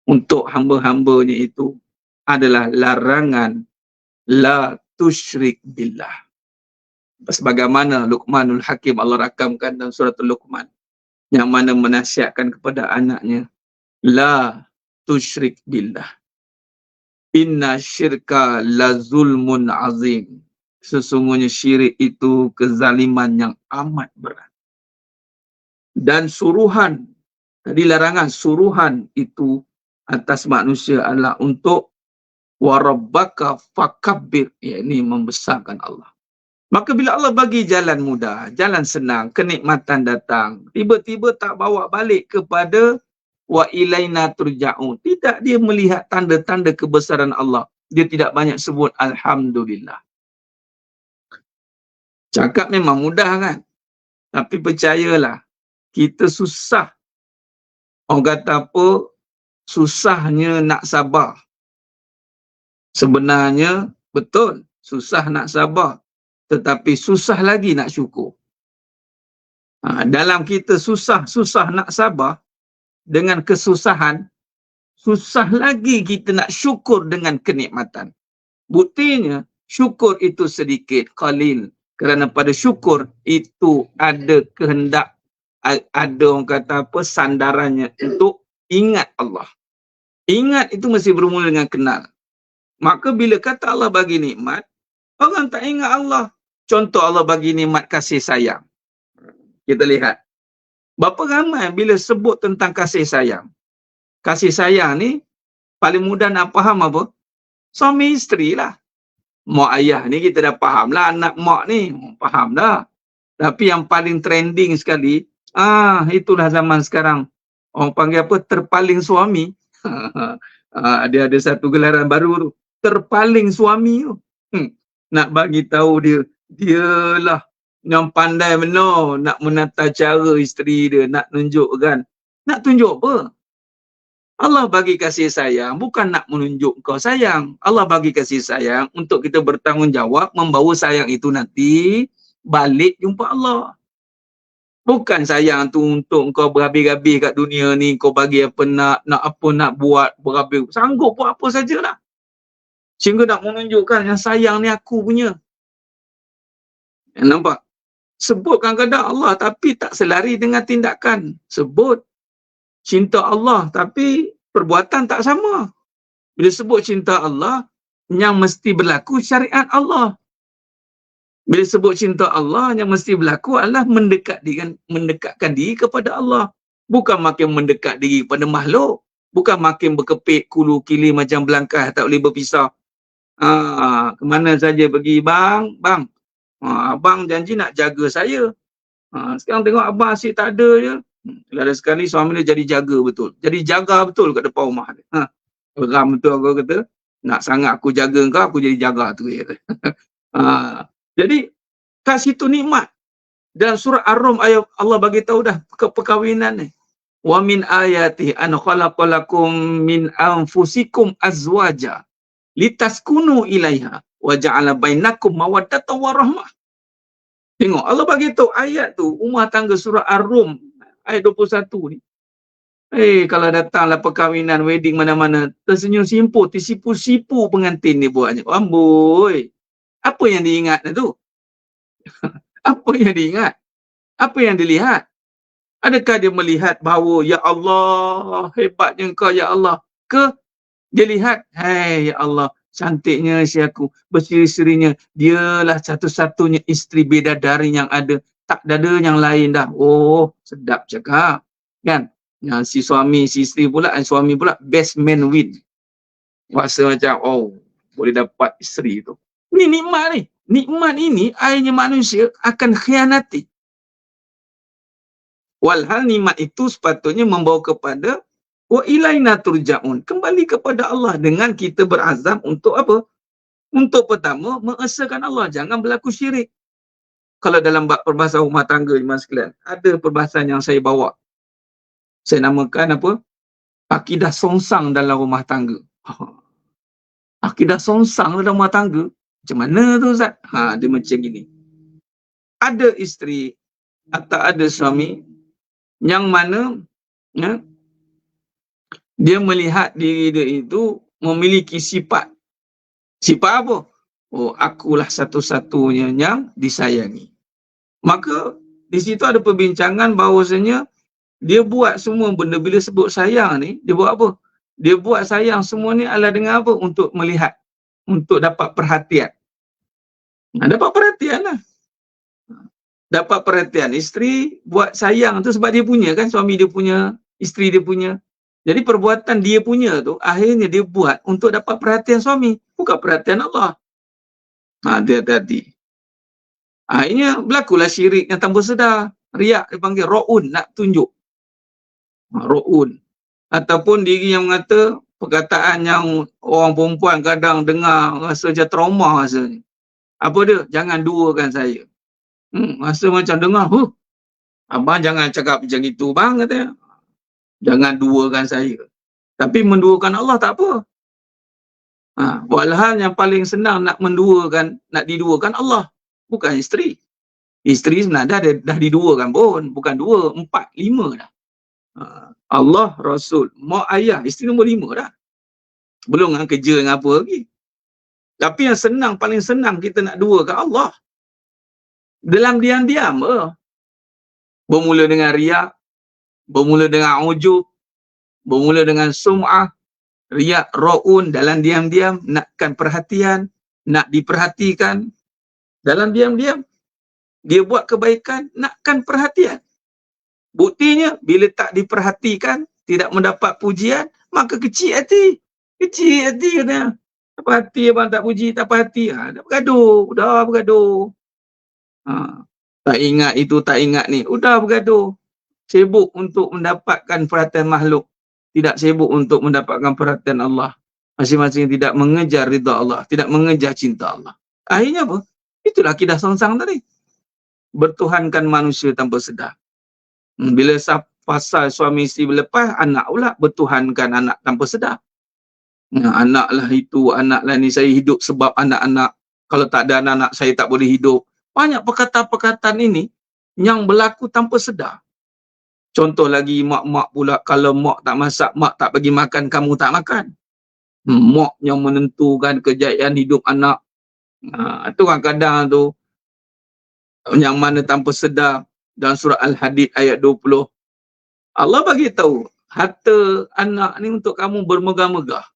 untuk hamba-hambanya itu adalah larangan la tusyrik billah. Sebagaimana Luqmanul Hakim Allah rakamkan dalam surah Luqman, yang mana menasihatkan kepada anaknya, la tusyrik billah. Inna syirka la zulmun azim. Sesungguhnya syirik itu kezaliman yang amat berat. Dan suruhan, tadi larangan, suruhan itu atas manusia adalah untuk warabbaka fakabbir, yakni membesarkan Allah. Maka bila Allah bagi jalan mudah, jalan senang, kenikmatan datang, tiba-tiba tak bawa balik kepada wa ilaina turja'un. Tidak, dia melihat tanda-tanda kebesaran Allah. Dia tidak banyak sebut alhamdulillah. Cakap memang mudah kan? Tapi percayalah, kita susah. Orang kata apa? Susahnya nak sabar. Sebenarnya betul, susah nak sabar. Tetapi susah lagi nak syukur. Dalam kita susah nak sabar, dengan kesusahan, susah lagi kita nak syukur dengan kenikmatan. Buktinya, syukur itu sedikit, qalil. Kerana pada syukur itu ada kehendak, ada orang kata apa, sandarannya untuk ingat Allah. Ingat itu mesti bermula dengan kenal. Maka bila kata Allah bagi nikmat, orang tak ingat Allah. Contoh Allah bagi nikmat kasih sayang. Kita lihat. Berapa ramai bila sebut tentang kasih sayang. Kasih sayang ni paling mudah nak faham apa? Suami isteri lah. Mak ayah ni kita dah faham lah, anak mak ni faham dah. Tapi yang paling trending sekali, itulah zaman sekarang. Orang panggil apa? Terpaling suami. Dia ada satu gelaran baru tu. Terpaling suami tu. Nak bagi tahu dialah yang pandai benar nak menata cara isteri dia, nak tunjukkan. Nak tunjuk apa? Allah bagi kasih sayang bukan nak menunjuk kau sayang. Allah bagi kasih sayang untuk kita bertanggungjawab membawa sayang itu nanti balik jumpa Allah. Bukan sayang tu untuk kau berhabis-habis kat dunia ni, kau bagi apa nak apa nak buat, berhabis. Sanggup buat apa sajalah. Sehingga nak menunjukkan yang sayang ni aku punya. Nampak? Sebutkan kepada Allah tapi tak selari dengan tindakan. Sebut cinta Allah tapi perbuatan tak sama. Bila sebut cinta Allah, yang mesti berlaku syariat Allah. Bila sebut cinta Allah, yang mesti berlaku adalah mendekatkan diri kepada Allah. Bukan makin mendekat diri kepada makhluk. Bukan makin berkepit kulu kili macam belangkah tak boleh berpisah. Kemana saja pergi, bang, abang janji nak jaga saya. Sekarang tengok abang asyik tak ada je. Ada sekali suami dia jadi jaga betul. Jadi jaga betul kat depan rumah dia. Geram betul aku kata, nak sangat aku jaga kau, aku jadi jaga tu. Dia kata. Jadi kat situ nikmat. Dalam surah Ar-Rum ayat Allah bagi tahu dah perkahwinan ni. Wa min ayatihi an khalaqalakum min anfusikum azwaja litaskunu ilaiha wa ja'ala bainakum mawaddatan wa rahmah. Tengok Allah bagi tahu ayat tu rumah tangga surah Ar-Rum ayat 21 ni. Kalau datanglah perkahwinan, wedding mana-mana, tersenyum simpul, tersipu-sipu pengantin ni buatnya. Amboi. Apa yang diingat tu? Apa yang diingat? Apa yang dilihat? Adakah dia melihat bahawa ya Allah, hebatnya engkau ya Allah? Ke dia lihat, hai ya Allah, cantiknya si aku, berseri-serinya, dialah satu-satunya isteri bidadari yang ada, tak ada yang lain dah. Oh, sedap cakap. Kan? Yang si suami, si isteri pula, suami pula best man win. Rasa macam, oh, boleh dapat isteri tu. Ni nikmat ni. Nikmat ini akhirnya manusia akan khianati. Walhal nikmat itu sepatutnya membawa kepada wa ilaina turja'un. Kembali kepada Allah dengan kita berazam untuk apa? Untuk pertama, mengesahkan Allah. Jangan berlaku syirik. Kalau dalam perbahasan rumah tangga, jemaah sekalian, ada perbahasan yang saya bawa. Saya namakan apa? Akidah songsang dalam rumah tangga. Akidah songsang dalam rumah tangga. Macam mana tu Ustaz? Dia macam gini. Ada isteri atau ada suami yang mana dia melihat diri dia itu memiliki sifat. Sifat apa? Oh, akulah satu-satunya yang disayangi. Maka di situ ada perbincangan bahawasanya dia buat semua benda bila sebut sayang ni, dia buat apa? Dia buat sayang semua ni adalah dengan apa? Untuk melihat. Untuk dapat perhatian. Dapat perhatian lah. Dapat perhatian. Isteri buat sayang tu sebab dia punya kan, suami dia punya, isteri dia punya. Jadi perbuatan dia punya tu, akhirnya dia buat untuk dapat perhatian suami. Bukan perhatian Allah. Hati-hati. Akhirnya berlakulah syirik yang tanpa sedar. Riak dia panggil, ro'un, nak tunjuk. Ro'un. Ataupun diri yang mengata, perkataan yang orang perempuan kadang dengar rasa macam trauma rasanya. Apa dia? Jangan duakan saya. Rasa macam dengar, abang jangan cakap macam itu bang, katanya. Jangan duakan saya. Tapi menduakan Allah tak apa. Walhal yang paling senang nak menduakan, nak diduakan Allah. Bukan isteri. Isteri sebenarnya dah diduakan pun. Bukan 2, 4, 5 dah. Allah, Rasul, mak ayah, isteri nombor 5 dah. Belum dengan kerja dengan apa lagi. Tapi yang senang, paling senang kita nak duakan Allah. Dalam diam-diam. Bermula dengan riak, bermula dengan ujub, bermula dengan sum'ah, riak, ro'un, dalam diam-diam, nakkan perhatian, nak diperhatikan. Dalam diam-diam, dia buat kebaikan, nakkan perhatian. Buktinya, bila tak diperhatikan, tidak mendapat pujian, maka kecil hati. Kecil hati katanya. Tak hati abang tak puji, tak hati. Dah bergaduh, dah bergaduh. Tak ingat itu, tak ingat ni. Udah bergaduh. Sibuk untuk mendapatkan perhatian makhluk. Tidak sibuk untuk mendapatkan perhatian Allah. Masing-masing tidak mengejar ridha Allah. Tidak mengejar cinta Allah. Akhirnya apa? Itulah akidah songsang tadi. Bertuhankan manusia tanpa sedar. Bila pasal suami isteri berlepas, anak pula bertuhankan anak tanpa sedar. Anaklah itu, anaklah ni, saya hidup sebab anak-anak. Kalau tak ada anak-anak, saya tak boleh hidup. Banyak perkataan-perkataan ini yang berlaku tanpa sedar. Contoh lagi mak-mak pula, kalau mak tak masak, mak tak bagi makan, kamu tak makan. Mak yang menentukan kejayaan hidup anak. Itu kadang-kadang tu yang mana tanpa sedar. Dalam surah Al-Hadid ayat 20. Allah bagi tahu harta anak ni untuk kamu bermegah-megah.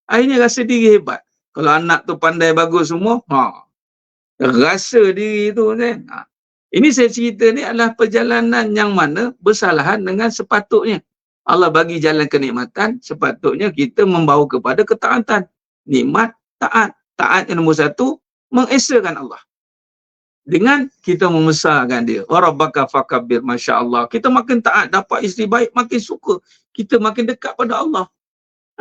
Akhirnya rasa diri hebat. Kalau anak tu pandai bagus semua, rasa diri tu kan. Ini saya cerita ni adalah perjalanan yang mana bersalahan dengan sepatutnya. Allah bagi jalan kenikmatan, sepatutnya kita membawa kepada ketaatan. Nikmat, taat. Taat yang nombor satu, mengesakan Allah. Dengan kita membesarkan dia. Wa rabbaka fakabbir, masya-Allah. Kita makin taat, dapat isteri baik, makin suka. Kita makin dekat pada Allah.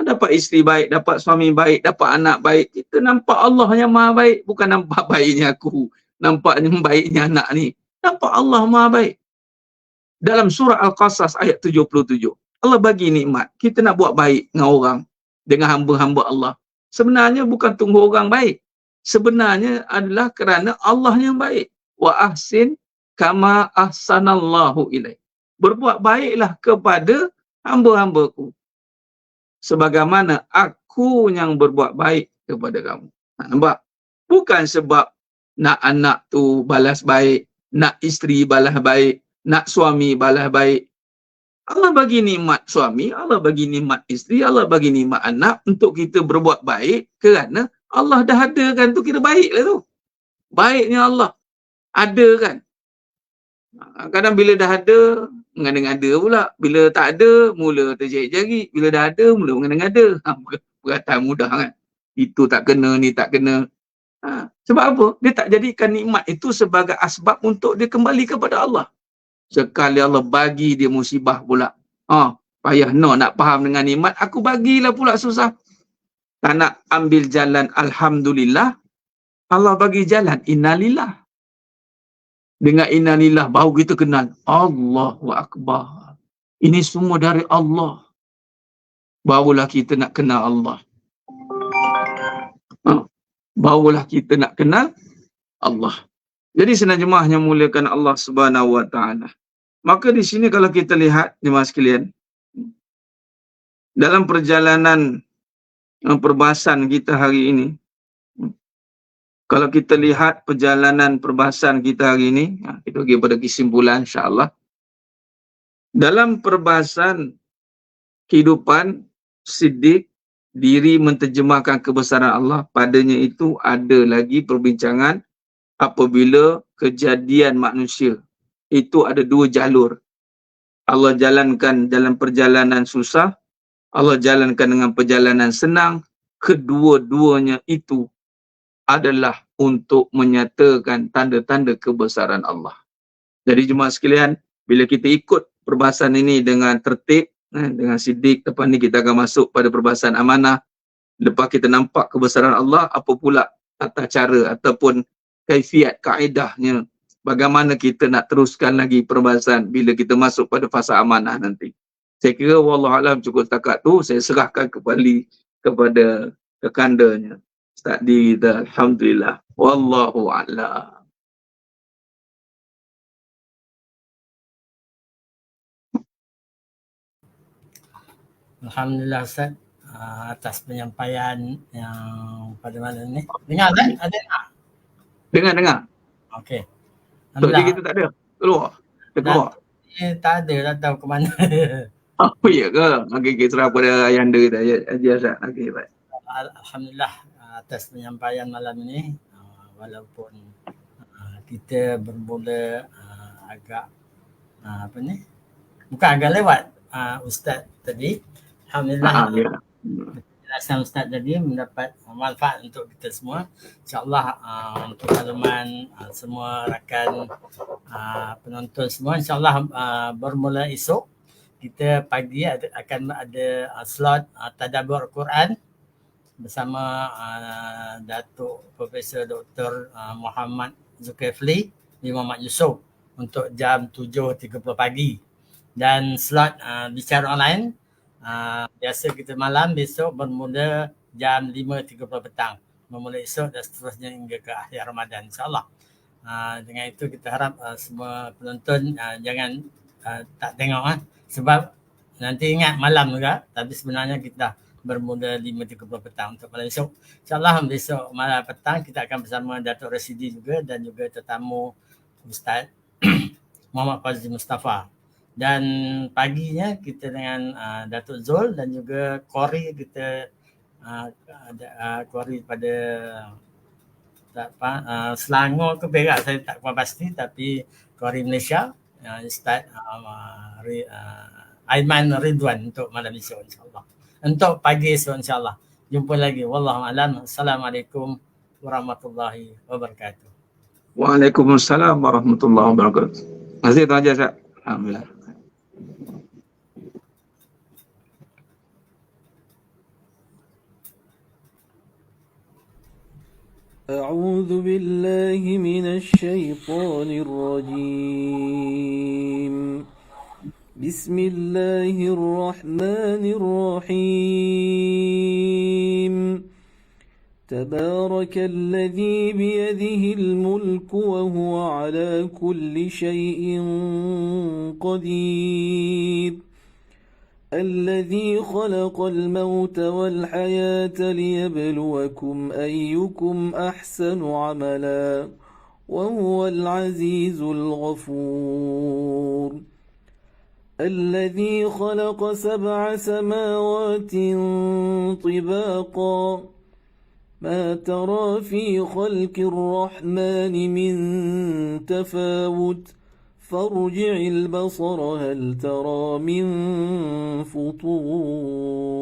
Dapat isteri baik, dapat suami baik, dapat anak baik. Kita nampak Allah yang maha baik. Bukan nampak baiknya aku. Nampaknya baiknya anak ni. Nampak Allah maha baik. Dalam surah Al-Qasas ayat 77. Allah bagi nikmat. Kita nak buat baik dengan orang. Dengan hamba-hamba Allah. Sebenarnya bukan tunggu orang baik. Sebenarnya adalah kerana Allah yang baik. Wa ahsin kama ahsanallahu ilaih. Berbuat baiklah kepada hamba-hambaku. Sebagaimana aku yang berbuat baik kepada kamu. Nampak? Bukan sebab nak anak tu balas baik, nak isteri balas baik, nak suami balas baik. Allah bagi nikmat suami, Allah bagi nikmat isteri, Allah bagi nikmat anak untuk kita berbuat baik kerana Allah dah ada kan, tu kira baik lah tu. Baiknya Allah. Ada kan. Kadang bila dah ada, mengada-ngada pula. Bila tak ada, mula terjari-jari. Bila dah ada, mula mengada-ngada. Perkataan mudah kan. Itu tak kena, ni tak kena. Sebab apa? Dia tak jadikan nikmat itu sebagai asbab untuk dia kembali kepada Allah. Sekali Allah bagi dia musibah pula. Payah nak faham dengan nikmat, aku bagilah pula susah. Tak nak ambil jalan Alhamdulillah, Allah bagi jalan Innalillah. Dengan Innalillah baru kita kenal Allahu Akbar. Ini semua dari Allah. Barulah kita nak kenal Allah. Barulah kita nak kenal Allah. Jadi senang jemaah yang muliakan Allah Subhanahu Wa Taala. Maka di sini kalau kita lihat jemaah sekalian, dalam perjalanan perbahasan kita hari ini, kalau kita lihat perjalanan perbahasan kita hari ini, kita pergi pada kesimpulan insya-Allah. Dalam perbahasan kehidupan Siddiq, diri menterjemahkan kebesaran Allah, padanya itu ada lagi perbincangan apabila kejadian manusia. Itu ada dua jalur. Allah jalankan dalam perjalanan susah, Allah jalankan dengan perjalanan senang. Kedua-duanya itu adalah untuk menyatakan tanda-tanda kebesaran Allah. Jadi jemaah sekalian, bila kita ikut perbahasan ini dengan tertib, dengan Siddiq, lepas ni kita akan masuk pada perbahasan amanah. Lepas kita nampak kebesaran Allah, apa pula tata cara ataupun kaifiat, kaedahnya, bagaimana kita nak teruskan lagi perbahasan bila kita masuk pada fasa amanah nanti. Saya kira wallahualam cukup setakat tu, saya serahkan kembali kepada kekandanya. Ustaz diri kita, alhamdulillah. Wallahu a'lam. Alhamdulillah Ustaz, atas penyampaian yang pada malam ni. Dengar kan? Ada tak? Dengar. Okey. Tok kita tak ada. Keluar. Tak ada, tak tahu ke mana. Oh ya ke? Okey, kita serah pada ayanda kita. Ya, Ustaz. Okey, baik. Alhamdulillah atas penyampaian malam ini, walaupun kita bermula agak bukan agak lewat Ustaz tadi. Alhamdulillah penjelasan Ustaz tadi mendapat manfaat untuk kita semua. InsyaAllah untuk makluman semua rakan penonton semua, InsyaAllah bermula esok kita pagi akan ada slot tadabbur Quran bersama Datuk Profesor Dr. Muhammad Zulkifli bin Muhammad Yusof untuk jam 7.30 pagi. Dan slot bicara online biasa kita malam, besok bermula jam 5.30 petang. Bermula esok dan seterusnya hingga ke akhir Ramadan insyaAllah. Dengan itu kita harap semua penonton jangan tak tengok sebab nanti ingat malam juga, tapi sebenarnya kita bermula 5.30 petang untuk malam esok. InsyaAllah besok malam petang kita akan bersama Datuk Rasidi juga dan juga tetamu Ustaz Muhammad Fazli Mustafa. Dan paginya kita dengan Datuk Zul dan juga Kori kita Kori pada Selangor ke Perak saya tak pasti, tapi Kori Malaysia Ustaz Aiman Ridwan untuk malam esok insyaAllah. Untuk pagi esok insyaAllah. Jumpa lagi. Wallahualam. Assalamualaikum warahmatullahi wabarakatuh. Waalaikumsalam warahmatullahi wabarakatuh. Terima kasih Tuan Haji Ustaz. Alhamdulillah. أعوذ بالله من الشيطان الرجيم. بسم الله الرحمن الرحيم. تبارك الذي بيده الملك وهو على كل شيء قدير. الذي خلق الموت والحياة ليبلوكم أيكم أحسن عملا وهو العزيز الغفور. الذي خلق 7 سماوات طباقا ما ترى في خلق الرحمن من تفاوت فارجع البصر هل ترى من فطور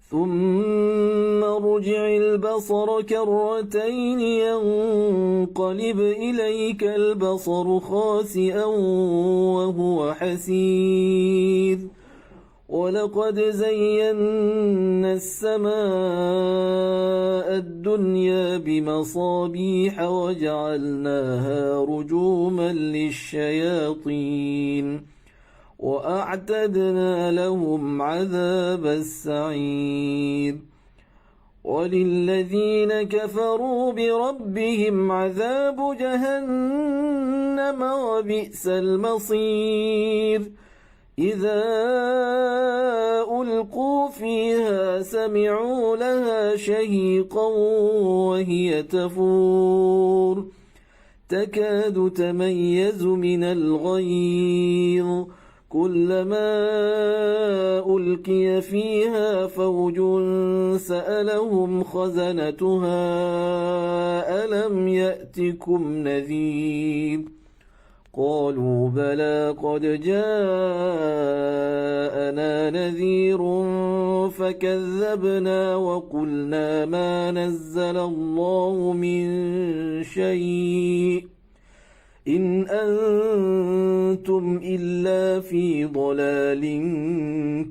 ثم ارجع البصر كرتين ينقلب إليك البصر خاسئا وهو حسير ولقد زينا السماء الدنيا بمصابيح وجعلناها رجوما للشياطين وأعتدنا لهم عذاب السعير وللذين كفروا بربهم عذاب جهنم وبئس المصير. إذا ألقوا فيها سمعوا لها شهيقا وهي تفور تكاد تميز من الغيظ كلما ألقي فيها فوج سألهم خزنتها ألم يأتكم نذير قالوا بلى قد جاءنا نذير فكذبنا وقلنا ما نزل الله من شيء إن أنتم إلا في ضلال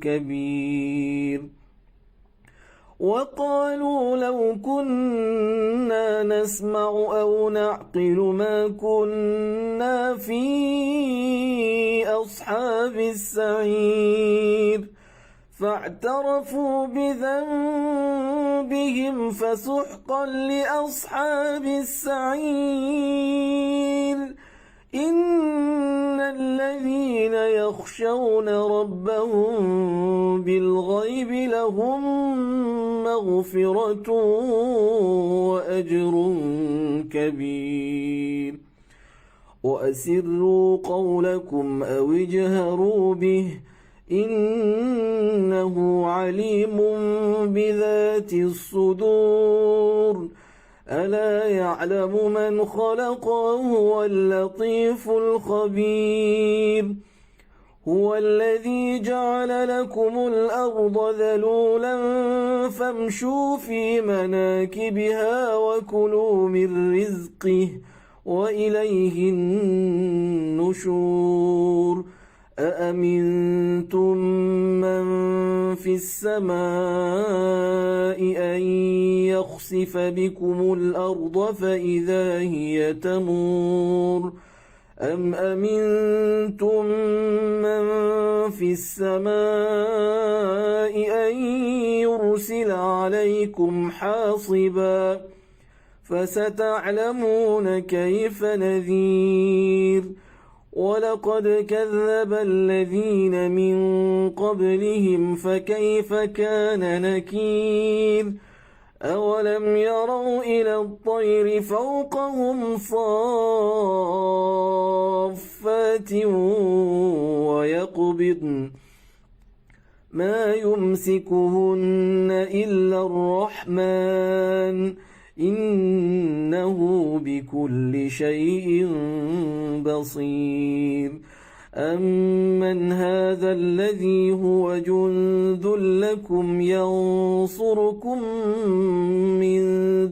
كبير. وقالوا لو كنا نسمع أو نعقل ما كنا في أصحاب السعير فاعترفوا بذنبهم فسحقا لأصحاب السعير. إن الذين يخشون ربهم بالغيب لهم مغفرة وأجر كبير. وأسروا قولكم أو اجهروا به إنه عليم بذات الصدور. ألا يعلم من خلق وهو اللطيف الخبير. هو الذي جعل لكم الأرض ذلولا فامشوا في مناكبها وكلوا من رزقه وإليه النشور. أأمنتم من في السماء أن يخسف بكم الأرض فإذا هي تمور أم أمنتم من في السماء أن يرسل عليكم حاصبا فستعلمون كيف نذير. ولقد كذب الذين من قبلهم فكيف كان نكير. أولم يروا إلى الطير فوقهم صافات ويقبضن ما يمسكهن إلا الرحمن إنه بكل شيء بصير. أمن هذا الذي هو جند لكم ينصركم من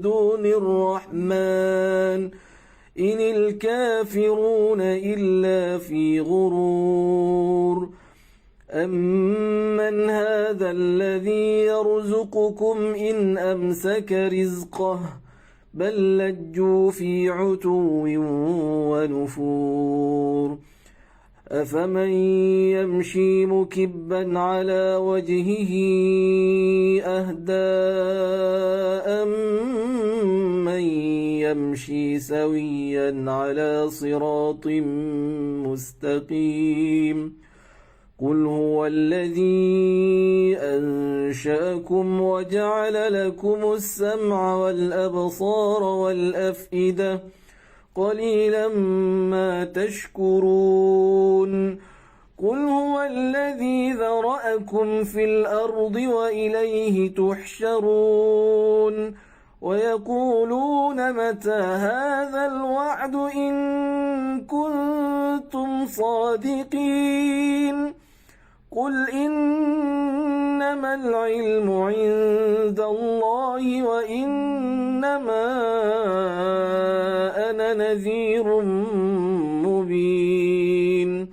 دون الرحمن إن الكافرون إلا في غرور أمن هذا الذي يرزقكم إن أمسك رزقه بل لجوا في عتو ونفور أفمن يمشي مكبا على وجهه أهدى أمن يمشي سويا على صراط مستقيم قل هو الذي أنشأكم وجعل لكم السمع والأبصار والأفئدة قليلا ما تشكرون قل هو الذي ذرأكم في الأرض وإليه تحشرون ويقولون متى هذا الوعد إن كنتم صادقين قل إنما العلم عند الله وإنما أنا نذير مبين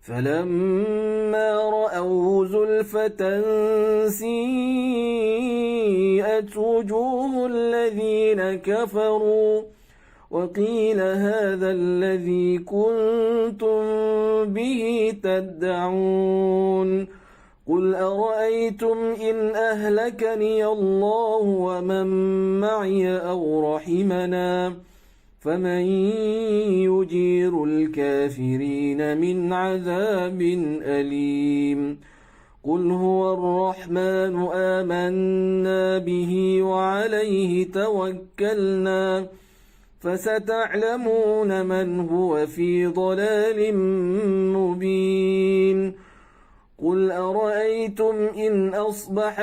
فلما رأوا زلفة سيئت وجوه الذين كفروا وقيل هذا الذي كنتم به تدعون قل أرأيتم إن أهلكني الله ومن معي أو رحمنا فمن يجير الكافرين من عذاب أليم قل هو الرحمن آمنا به وعليه توكلنا فستعلمون من هو في ضلال مبين قل أرأيتم إن أصبح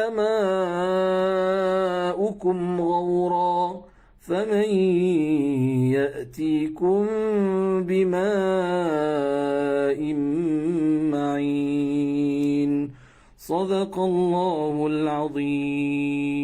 ماؤكم غورا فمن يأتيكم بماء معين صدق الله العظيم